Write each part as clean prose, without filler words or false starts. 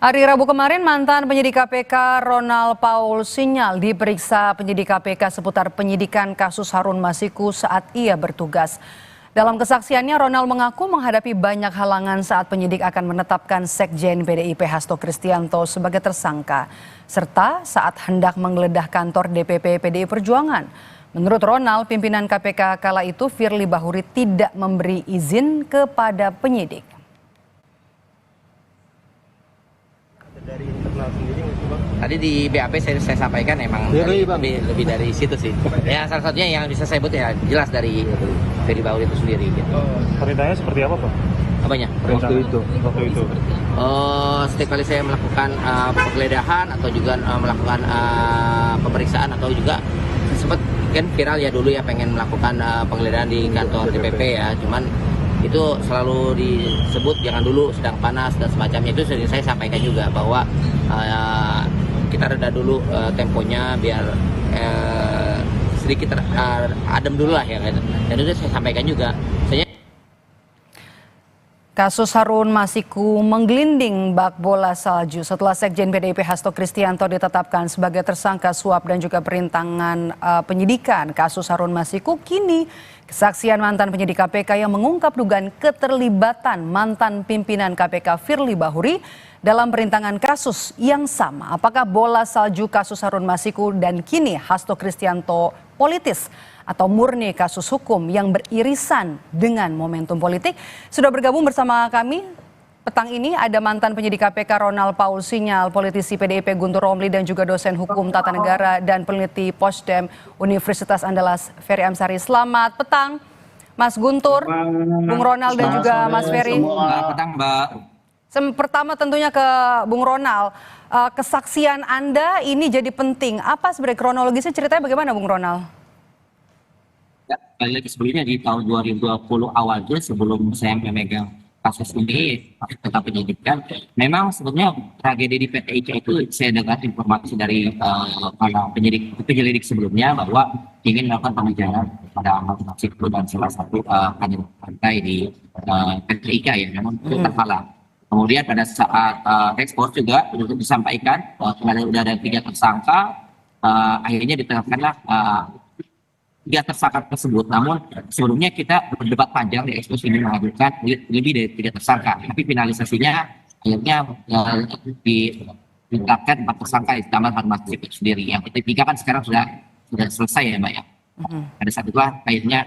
Hari Rabu kemarin, mantan penyidik KPK Ronald Paul Sinyal diperiksa penyidik KPK seputar penyidikan kasus Harun Masiku saat ia bertugas. Dalam kesaksiannya, Ronald mengaku menghadapi banyak halangan saat penyidik akan menetapkan Sekjen PDIP Hasto Kristianto sebagai tersangka, serta saat hendak menggeledah kantor DPP PDI Perjuangan. Menurut Ronald, pimpinan KPK kala itu Firly Bahuri tidak memberi izin kepada penyidik. Dari internal sendiri mungkin Bang? Tadi di BAP saya sampaikan emang lebih dari situ sih. Ya salah satunya yang bisa saya sebut ya jelas dari Firly Bahuri itu sendiri gitu. Perintahnya seperti apa Pak? Apanya? Waktu itu. Setiap kali saya melakukan penggeledahan atau juga melakukan pemeriksaan atau juga sempat kan viral ya dulu ya pengen melakukan penggeledahan di kantor DPP ya, cuman itu selalu disebut jangan dulu sedang panas dan semacamnya. Itu sering saya sampaikan juga bahwa kita reda dulu temponya biar sedikit adem dulu lah ya kan. Dan itu saya sampaikan juga. Kasus Harun Masiku menggelinding bak bola salju setelah Sekjen PDIP Hasto Kristianto ditetapkan sebagai tersangka suap dan juga perintangan penyidikan kasus Harun Masiku. Kini kesaksian mantan penyidik KPK yang mengungkap dugaan keterlibatan mantan pimpinan KPK Firly Bahuri dalam perintangan kasus yang sama. Apakah bola salju kasus Harun Masiku dan kini Hasto Kristianto politis atau murni kasus hukum yang beririsan dengan momentum politik? Sudah bergabung bersama kami petang ini ada mantan penyidik KPK Ronald Paul Sinyal, politisi PDIP Guntur Romli, dan juga dosen hukum tata negara dan peneliti Posdem Universitas Andalas Ferry Amsari. Selamat petang Mas Guntur, Bung Ronald dan juga Mas Ferry. Selamat petang Mbak. Pertama tentunya ke Bung Ronald, kesaksian Anda ini jadi penting. Apa sebenarnya kronologisnya, ceritanya bagaimana Bung Ronald? Ya, kali lagi sebelumnya di tahun 2020 awalnya sebelum saya memegang kasus ini tentang penyidikan, memang sebetulnya tragedi di PT ICA itu saya dengar informasi dari para penyelidik sebelumnya bahwa ingin melakukan pengejaran pada Harun Masiku dan salah satu kader partai di PT ICA ya, memang itu terhalang. Kemudian pada saat ekspor juga untuk disampaikan karena sudah ada 3 tersangka, akhirnya ditetapkanlah 3 tersangka tersebut. Namun sebelumnya kita berdebat panjang di ekspos ini mengajukan lebih dari 3 tersangka, tapi finalisasinya akhirnya ditetapkan 4 tersangka ditambah Harun Masiku sendiri. Yang ketiga kan sekarang sudah selesai ya Mbak ya. Pada saat itulah akhirnya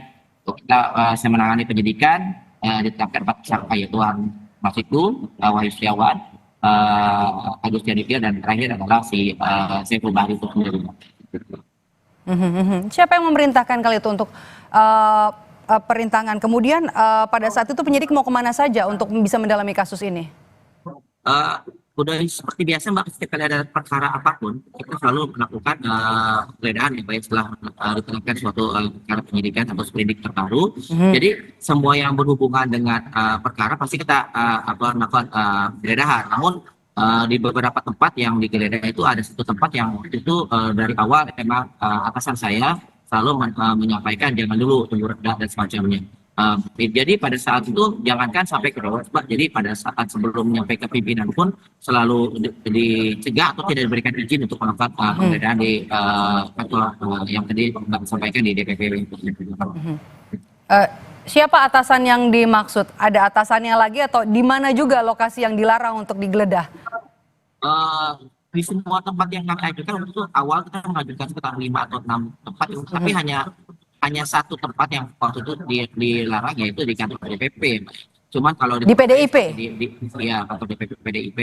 saya menangani penyidikan, ditetapkan 4 tersangka yaitu Harun Masiku, Wahyu Setiawan, Agus Yadipia, dan terakhir adalah si Saiful Bahri itu sendiri. Siapa yang memerintahkan kali itu untuk perintangan? Kemudian pada saat itu penyidik mau kemana saja untuk bisa mendalami kasus ini? Udah seperti biasa Mbak, setiap kali ada perkara apapun kita selalu melakukan penggeledahan ya baik setelah ditetapkan suatu perkara penyidikan atau sprindik terbaru. Jadi semua yang berhubungan dengan perkara pasti kita melakukan penggeledahan. Namun di beberapa tempat yang digeledah itu ada satu tempat yang itu dari awal memang atasan saya selalu menyampaikan jangan dulu tunggu reda dan semacamnya. Jadi pada saat itu jangankan sampai ke bawah Pak, jadi pada saat sebelum nyampe ke pimpinan pun selalu dicegah atau tidak diberikan izin untuk melakukan penggeledahan di kantor yang tadi Mbak sampaikan di DPP. Siapa atasan yang dimaksud? Ada atasannya lagi atau di mana juga lokasi yang dilarang untuk digeledah? Di semua tempat yang kami ajukan itu awal kita mengajukan sekitar 5 atau 6 tempat, tapi hanya satu tempat yang waktu itu dilarang, yaitu di kantor DPP. Cuman kalau di PDIP? Ya, kantor DPP PDIP.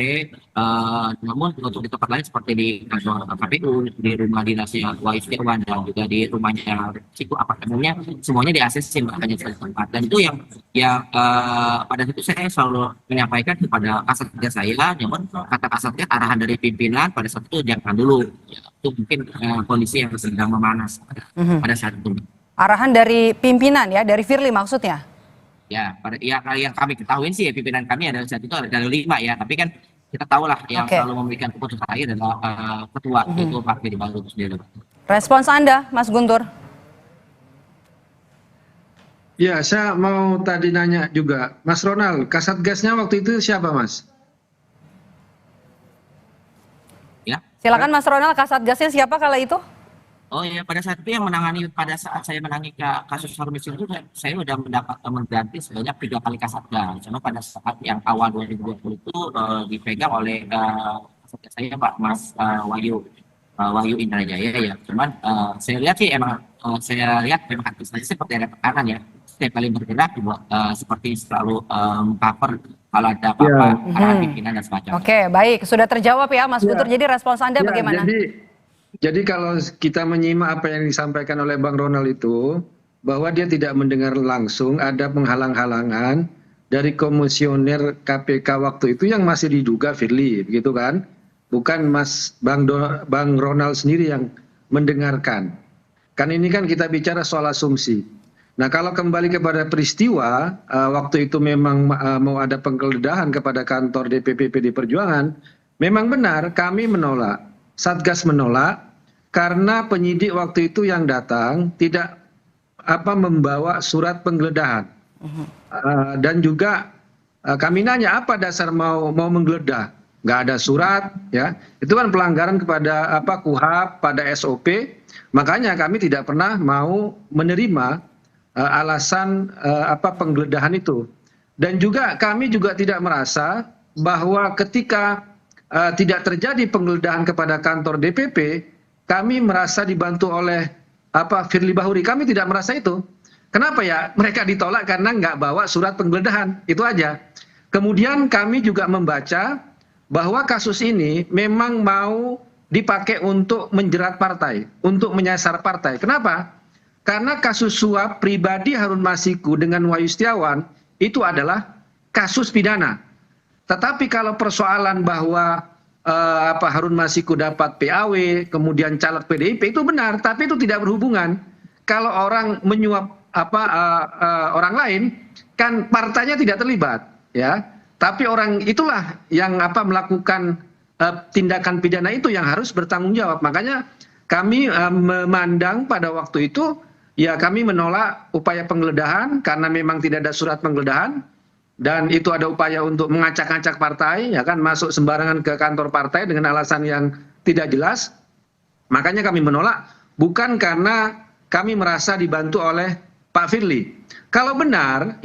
Namun untuk di tempat lain seperti di kantor KPU, di rumah dinasnya Wahyu Setiawan, dan juga di rumahnya Ciku apartemennya, semuanya di ACC hanya satu tempat. Dan itu yang pada situ saya selalu menyampaikan kepada kasatgas saya, namun kata kasatgas arahan dari pimpinan pada saat itu jangan dulu. Ya, itu mungkin kondisi yang sedang memanas pada saat itu. Arahan dari pimpinan ya, dari Firly maksudnya? Ya, yang kami ketahui sih ya, pimpinan kami ada saat itu ada 5 ya, tapi kan kita tahu lah yang selalu memberikan keputusan akhir adalah ketua itu Pak Firly Bahuri itu sendiri. Respons Anda, Mas Guntur? Ya, saya mau tadi nanya juga, Mas Ronald, kasatgasnya waktu itu siapa Mas? Ya. Silakan Mas Ronald, Kasatgasnya siapa kala itu? Oh ya, pada saat itu yang menangani, pada saat saya menangani kasus Harun Masiku itu saya sudah mendapat mengganti sebanyak 3 kali Kasatgas. Cuma pada saat yang awal 2020 itu dipegang oleh Kasatgas saya Pak Mas Wahyu Indrajaya ya. Cuman saya lihat sih emang saya lihat memang aktivitasnya seperti ada tekanan ya. Setiap kali bergerak juga seperti selalu cover kalau ada apa-apa arahan pimpinan dan semacamnya. Oke, baik. Sudah terjawab ya Mas Guntur. Jadi respons Anda Ya, bagaimana? jadi kalau kita menyimak apa yang disampaikan oleh Bang Ronald itu, bahwa dia tidak mendengar langsung ada penghalang-halangan dari komisioner KPK waktu itu yang masih diduga Firly, begitu kan? Bukan Bang Ronald sendiri yang mendengarkan. Kan ini kan kita bicara soal asumsi. Nah kalau kembali kepada peristiwa, waktu itu memang mau ada penggeledahan kepada kantor DPP PD Perjuangan, memang benar kami menolak. Satgas menolak karena penyidik waktu itu yang datang tidak membawa surat penggeledahan. Dan juga kami nanya apa dasar mau menggeledah? Nggak ada surat, ya. Itu kan pelanggaran kepada KUHAP, pada SOP. Makanya kami tidak pernah mau menerima alasan penggeledahan itu. Dan juga kami juga tidak merasa bahwa ketika tidak terjadi penggeledahan kepada kantor DPP, kami merasa dibantu oleh Firly Bahuri. Kami tidak merasa itu. Kenapa ya? Mereka ditolak karena nggak bawa surat penggeledahan. Itu aja. Kemudian kami juga membaca bahwa kasus ini memang mau dipakai untuk menjerat partai, untuk menyasar partai. Kenapa? Karena kasus suap pribadi Harun Masiku dengan Wahyu Setiawan itu adalah kasus pidana. Tetapi kalau persoalan bahwa Harun Masiku dapat PAW, kemudian caleg PDIP itu benar, tapi itu tidak berhubungan. Kalau orang menyuap orang lain, kan partainya tidak terlibat, ya. Tapi orang itulah yang melakukan tindakan pidana itu yang harus bertanggung jawab. Makanya kami memandang pada waktu itu, ya kami menolak upaya penggeledahan karena memang tidak ada surat penggeledahan. Dan itu ada upaya untuk mengacak-acak partai, ya kan, masuk sembarangan ke kantor partai dengan alasan yang tidak jelas. Makanya kami menolak, bukan karena kami merasa dibantu oleh Pak Firly. Kalau benar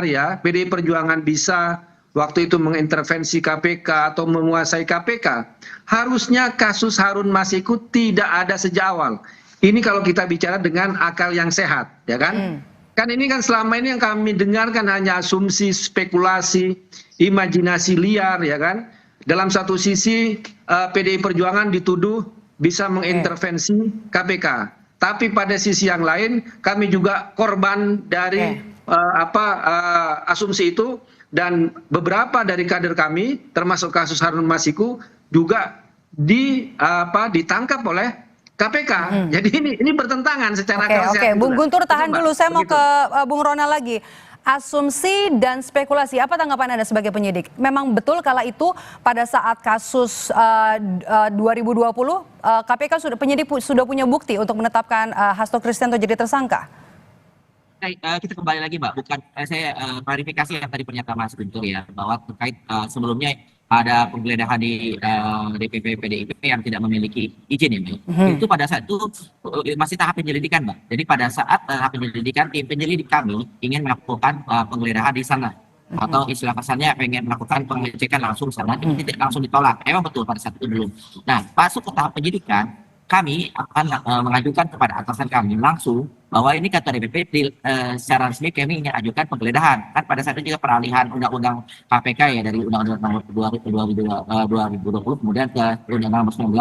ya PDI Perjuangan bisa waktu itu mengintervensi KPK atau menguasai KPK, harusnya kasus Harun Masiku tidak ada sejak awal. Ini kalau kita bicara dengan akal yang sehat, ya kan? Kan ini kan selama ini yang kami dengarkan hanya asumsi, spekulasi, imajinasi liar, ya kan? Dalam satu sisi PDI Perjuangan dituduh bisa mengintervensi KPK, tapi pada sisi yang lain kami juga korban dari asumsi itu, dan beberapa dari kader kami termasuk kasus Harun Masiku juga ditangkap oleh KPK. Jadi ini bertentangan secara Oke, Bung Guntur tahan dulu, saya mau ke Bung Ronald lagi. Asumsi dan spekulasi, apa tanggapan Anda sebagai penyidik? Memang betul kala itu pada saat kasus 2020 KPK penyidik sudah punya bukti untuk menetapkan Hasto Kristianto jadi tersangka? Kita kembali lagi Mbak, bukan saya klarifikasi yang tadi pernyataan Mas Guntur ya, bahwa terkait sebelumnya ada penggeledahan di DPP PDIP yang tidak memiliki izin ya Mbak. Itu pada saat itu masih tahap penyelidikan Mbak. Jadi pada saat tahap penyelidikan, tim penyelidik kami ingin melakukan penggeledahan di sana. Atau istilah kasarnya pengen melakukan pengecekan langsung sana, itu tidak langsung ditolak. Emang betul pada saat itu belum. Nah, masuk ke tahap penyidikan, kami akan mengajukan kepada atasan kami langsung bahwa ini kata DPP secara resmi kami ingin ajukan penggeledahan. Kan pada saat itu juga peralihan undang-undang KPK ya, dari undang-undang nomor 2020 kemudian ke undang-undang nomor 19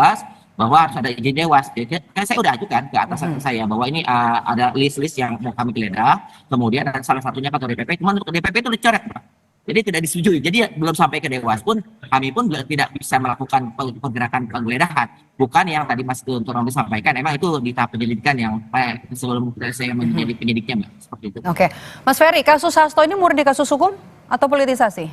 bahwa harus ada izin dewas. Jadi kan saya udah ajukan ke atasan saya bahwa ini ada list-list yang mau kami geledah, kemudian ada salah satunya kantor DPP, cuma untuk DPP itu dicoret Pak. Jadi tidak disetujui. Jadi belum sampai ke Dewas pun kami pun tidak bisa melakukan pergerakan penggeledahan. Bukan yang tadi Mas Guntur sampaikan, emang itu di tahap penyelidikan yang sebelum saya menjadi penyidiknya Mbak. Seperti itu. Oke. Mas Ferry, kasus Hasto ini murni kasus hukum atau politisasi?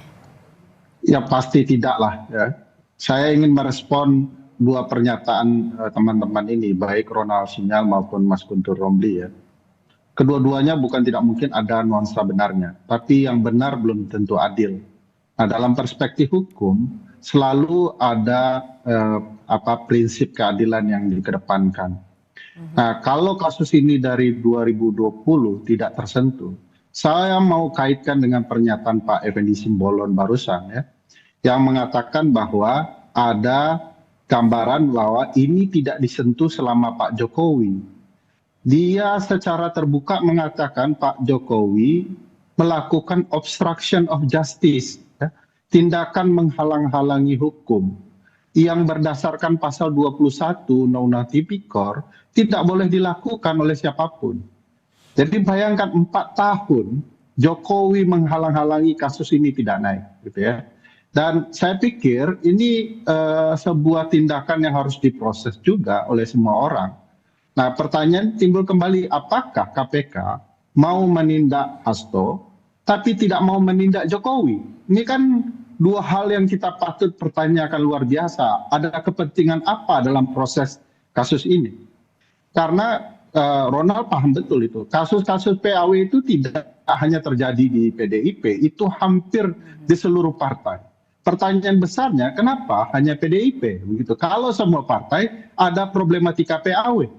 Ya pasti tidak lah ya. Saya ingin merespon dua pernyataan teman-teman ini, baik Ronald Sinyal maupun Mas Guntur Romli ya. Kedua-duanya bukan tidak mungkin ada nuansa benarnya, tapi yang benar belum tentu adil. Nah, dalam perspektif hukum, selalu ada prinsip keadilan yang dikedepankan. Nah, kalau kasus ini dari 2020 tidak tersentuh, saya mau kaitkan dengan pernyataan Pak Effendi Simbolon barusan ya, yang mengatakan bahwa ada gambaran bahwa ini tidak disentuh selama Pak Jokowi. Dia secara terbuka mengatakan Pak Jokowi melakukan obstruction of justice, ya, tindakan menghalang-halangi hukum yang berdasarkan pasal 21 Undang-Undang Tipikor tidak boleh dilakukan oleh siapapun. Jadi bayangkan 4 tahun Jokowi menghalang-halangi kasus ini tidak naik, gitu ya. Dan saya pikir ini sebuah tindakan yang harus diproses juga oleh semua orang. Nah, pertanyaan timbul kembali, apakah KPK mau menindak Hasto tapi tidak mau menindak Jokowi? Ini kan dua hal yang kita patut pertanyakan luar biasa. Ada kepentingan apa dalam proses kasus ini? Karena Ronald paham betul itu. Kasus-kasus PAW itu tidak hanya terjadi di PDIP, itu hampir di seluruh partai. Pertanyaan besarnya, kenapa hanya PDIP? Begitu. Kalau semua partai ada problematika PAW.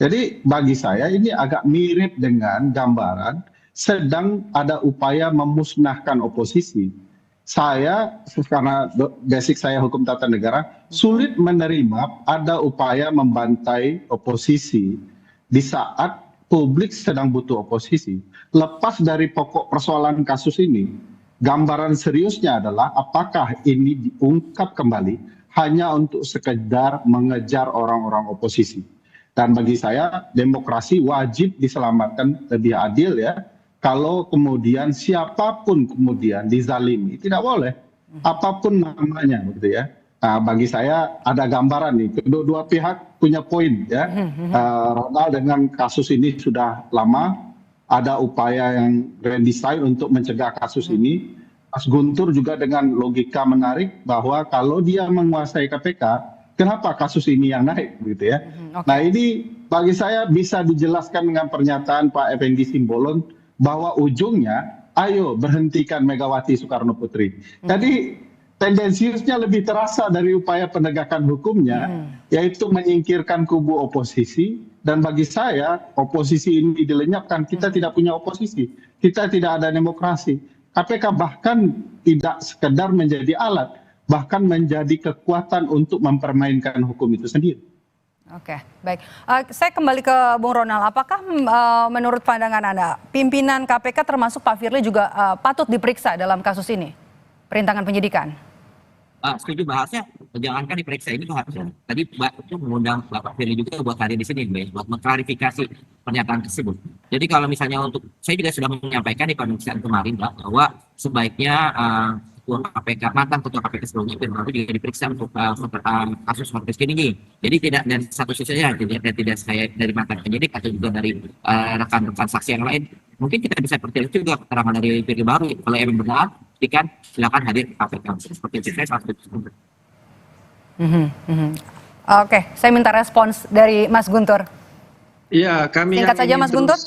Jadi bagi saya ini agak mirip dengan gambaran sedang ada upaya memusnahkan oposisi. Saya, karena basic saya hukum tata negara, sulit menerima ada upaya membantai oposisi di saat publik sedang butuh oposisi. Lepas dari pokok persoalan kasus ini, gambaran seriusnya adalah apakah ini diungkap kembali hanya untuk sekedar mengejar orang-orang oposisi. Dan bagi saya, demokrasi wajib diselamatkan lebih adil ya. Kalau kemudian siapapun kemudian dizalimi, tidak boleh. Apapun namanya, begitu ya. Nah, bagi saya ada gambaran nih, kedua-dua pihak punya poin ya. Ronald dengan kasus ini sudah lama, ada upaya yang grand design untuk mencegah kasus ini. Mas Guntur juga dengan logika menarik bahwa kalau dia menguasai KPK, kenapa kasus ini yang naik, begitu ya. Nah, ini bagi saya bisa dijelaskan dengan pernyataan Pak Effendi Simbolon bahwa ujungnya, ayo berhentikan Megawati Soekarno Putri. Jadi tendensiusnya lebih terasa dari upaya penegakan hukumnya, yaitu menyingkirkan kubu oposisi. Dan bagi saya, oposisi ini dilenyapkan, kita tidak punya oposisi, kita tidak ada demokrasi. KPK bahkan tidak sekedar menjadi alat, bahkan menjadi kekuatan untuk mempermainkan hukum itu sendiri. Oke, baik. Saya kembali ke Bung Ronald. Apakah menurut pandangan Anda, pimpinan KPK termasuk Pak Firly juga patut diperiksa dalam kasus ini? Perintangan penyidikan? Setuju, bahasnya jangankan diperiksa ini harusnya. Tadi Mbak itu mengundang Bapak Firly juga buat hadir di sini, Mbak, buat mengklarifikasi pernyataan tersebut. Jadi kalau misalnya saya juga sudah menyampaikan di pemeriksaan kemarin, Mbak, bahwa sebaiknya Ketua KPK, mantan Ketua KPK sebelumnya Firly juga diperiksa untuk kasus Markus ini. Jadi tidak dari satu sisi saja, tidak saya dari mantan penyidik atau juga dari rekan-rekan saksi yang lain. Mungkin kita bisa percaya juga keterangan dari Firly baru. Kalau emang benar, silakan hadir ke KPK. Seperti itu saya sangat setuju. Oke, saya minta respons dari Mas Guntur. Iya, kami singkat saja Mas Guntur.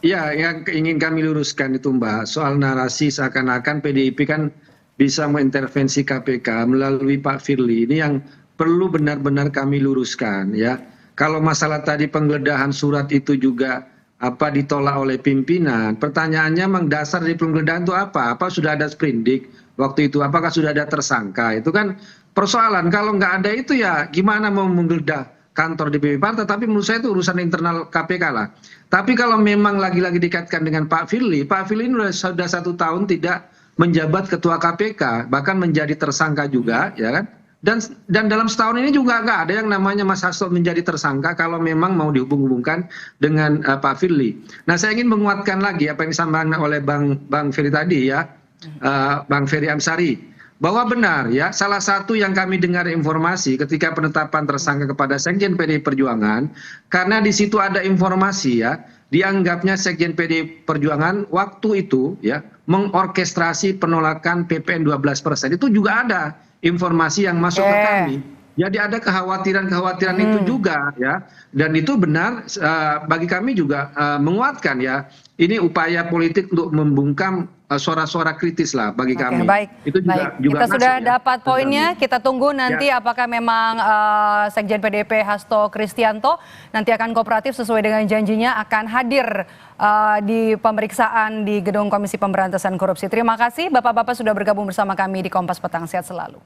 Iya, yang ingin kami luruskan itu Mbak, soal narasi seakan-akan PDIP kan bisa mengintervensi KPK melalui Pak Firly. Ini yang perlu benar-benar kami luruskan ya. Kalau masalah tadi penggeledahan surat itu juga ditolak oleh pimpinan, pertanyaannya memang dasar dari penggeledahan itu apa? Apa sudah ada sprindik waktu itu? Apakah sudah ada tersangka? Itu kan persoalan. Kalau nggak ada itu ya gimana mau menggeledah kantor DPP Partai? Tapi menurut saya itu urusan internal KPK lah. Tapi kalau memang lagi-lagi dikaitkan dengan Pak Firly ini sudah 1 tahun tidak menjabat ketua KPK, bahkan menjadi tersangka juga, ya kan? Dan dalam setahun ini juga nggak ada yang namanya Mas Hasto menjadi tersangka kalau memang mau dihubung-hubungkan dengan Pak Firly. Nah, saya ingin menguatkan lagi apa yang disampaikan oleh Bang Ferry tadi ya, Bang Ferry Amsari, bahwa benar ya, salah satu yang kami dengar informasi ketika penetapan tersangka kepada Sekjen PDI Perjuangan, karena di situ ada informasi ya, dianggapnya Sekjen PDI Perjuangan waktu itu ya mengorkestrasi penolakan PPN 12%. Itu juga ada informasi yang masuk ke kami. Jadi ada kekhawatiran-kekhawatiran itu juga ya. Dan itu benar bagi kami juga menguatkan ya. Ini upaya politik untuk membungkam suara-suara kritis lah bagi Oke, kami. baik. Itu Baik. juga Kita sudah masuk ya. dapat poinnya. Kita tunggu nanti apakah memang Sekjen PDIP Hasto Kristianto nanti akan kooperatif sesuai dengan janjinya akan hadir di pemeriksaan di Gedung Komisi Pemberantasan Korupsi. Terima kasih Bapak-bapak sudah bergabung bersama kami di Kompas Petang. Sehat selalu.